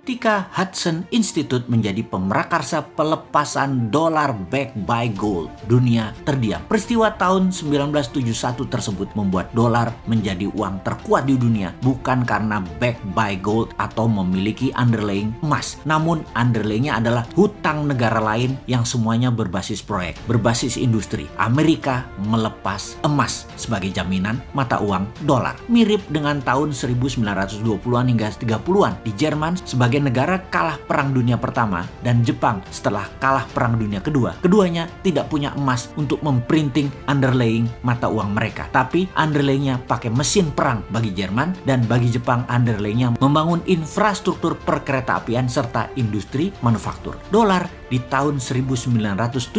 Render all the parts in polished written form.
ketika Hudson Institute menjadi pemrakarsa pelepasan dolar backed by gold. Dunia terdiam. Peristiwa tahun 1971 tersebut membuat dolar menjadi uang terkuat di dunia, bukan karena backed by gold atau memiliki underlying emas. Namun underlyingnya adalah hutang negara lain yang semuanya berbasis proyek, berbasis industri. Amerika melepas emas sebagai jaminan mata uang dolar. Mirip dengan tahun 1920-an hingga 30-an di Jerman sebagai negara kalah Perang Dunia Pertama dan Jepang setelah kalah Perang Dunia Kedua. Keduanya tidak punya emas untuk memprinting underlying mata uang mereka. Tapi underlyingnya pakai mesin perang bagi Jerman, dan bagi Jepang underlyingnya membangun infrastruktur perkeretaapian serta industri manufaktur. Dolar di tahun 1971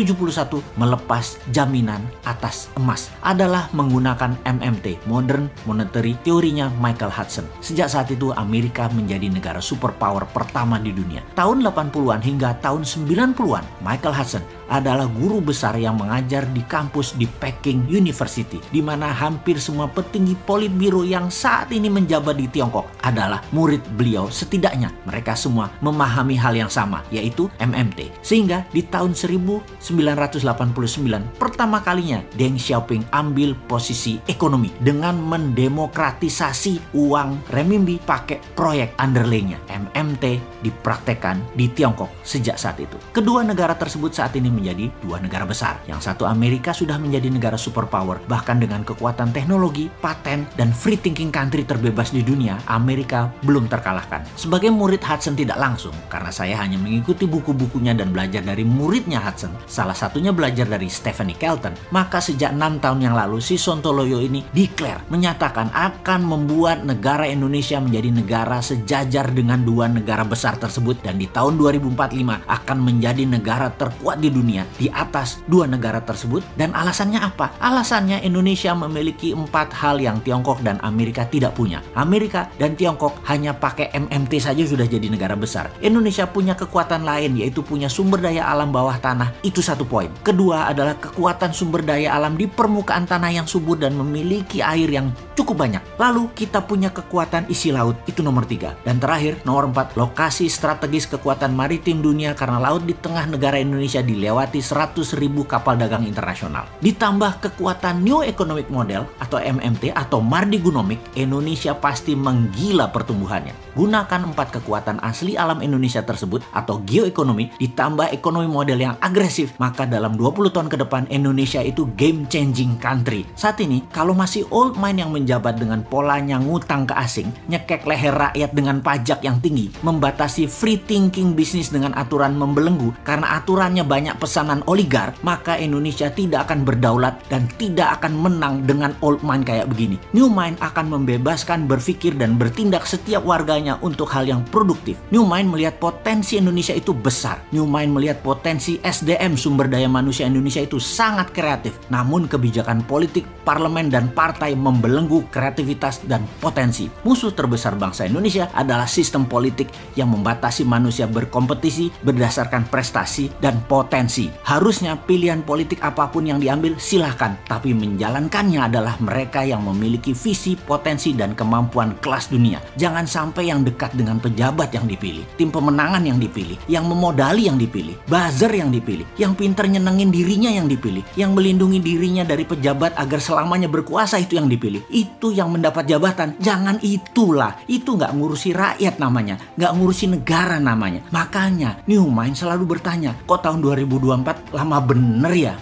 melepas jaminan atas emas adalah menggunakan MMT, Modern Monetary Theory-nya Michael Hudson. Sejak saat itu Amerika menjadi negara superpower pertama di dunia. Tahun 80-an hingga tahun 90-an, Michael Hudson adalah guru besar yang mengajar di kampus di Peking University, di mana hampir semua petinggi politbiro yang saat ini menjabat di Tiongkok adalah murid beliau. Setidaknya mereka semua memahami hal yang sama, yaitu MMT. Sehingga di tahun 1989 pertama kalinya Deng Xiaoping ambil posisi ekonomi dengan mendemokratisasi uang renminbi pakai proyek underlyingnya. MMT dipraktekkan di Tiongkok sejak saat itu. Kedua negara tersebut saat ini menjadi dua negara besar. Yang satu, Amerika, sudah menjadi negara superpower, bahkan dengan kekuatan teknologi, paten, dan free thinking country terbebas di dunia. Amerika belum terkalahkan. Sebagai murid Hudson tidak langsung, karena saya hanya mengikuti buku-bukunya dan belajar dari muridnya Hudson, salah satunya belajar dari Stephanie Kelton, maka sejak 6 tahun yang lalu si Sontoloyo ini menyatakan akan membuat negara Indonesia menjadi negara sejajar dengan dua negara besar tersebut, dan di tahun 2045 akan menjadi negara terkuat di dunia di atas dua negara tersebut. Dan alasannya apa? Alasannya Indonesia memiliki 4 hal yang Tiongkok dan Amerika tidak punya. Amerika dan Tiongkok hanya pakai MMT saja sudah jadi negara besar. Indonesia punya kekuatan lain, yaitu punya sumber daya alam bawah tanah. Itu satu poin. Kedua adalah kekuatan sumber daya alam di permukaan tanah yang subur dan memiliki air yang cukup banyak. Lalu kita punya kekuatan isi laut, itu nomor 3. Dan terakhir, nomor 4, lokasi strategis kekuatan maritim dunia, karena laut di tengah negara Indonesia dilewati 100.000 kapal dagang internasional. Ditambah kekuatan New Economic Model atau MMT atau Mardigonomic, Indonesia pasti menggila pertumbuhannya. Gunakan 4 kekuatan asli alam Indonesia tersebut atau geoekonomi ditambah ekonomi model yang agresif, maka dalam 20 tahun ke depan Indonesia itu game changing country. Saat ini kalau masih old mind yang menjabat dengan polanya ngutang ke asing, nyekek leher rakyat dengan pajak yang tinggi, membatasi free thinking bisnis dengan aturan membelenggu karena aturannya banyak pesanan oligar, maka Indonesia tidak akan berdaulat dan tidak akan menang dengan old mind kayak begini. New mind akan membebaskan berpikir dan bertindak setiap warganya untuk hal yang produktif. New mind melihat potensi Indonesia itu besar. New mind melihat potensi SDM, sumber daya manusia Indonesia itu sangat kreatif. Namun kebijakan politik, parlemen, dan partai membelenggu kreativitas dan potensi. Musuh terbesar bangsa Indonesia adalah sistem politik yang membatasi manusia berkompetisi berdasarkan prestasi dan potensi. Harusnya pilihan politik apapun yang diambil silahkan, tapi menjalankannya adalah mereka yang memiliki visi, potensi, dan kemampuan kelas dunia. Jangan sampai yang dekat dengan pejabat yang dipilih, tim pemenangan yang dipilih, yang memodali yang dipilih, buzzer yang dipilih, yang pinter nyenengin dirinya yang dipilih, yang melindungi dirinya dari pejabat agar selamanya berkuasa itu yang dipilih. Itu yang mendapat jabatan. Jangan itulah. Itu nggak ngurusi rakyat namanya, nggak ngurusi negara namanya. Makanya New Mind selalu bertanya, kok tahun 2024 lama bener ya?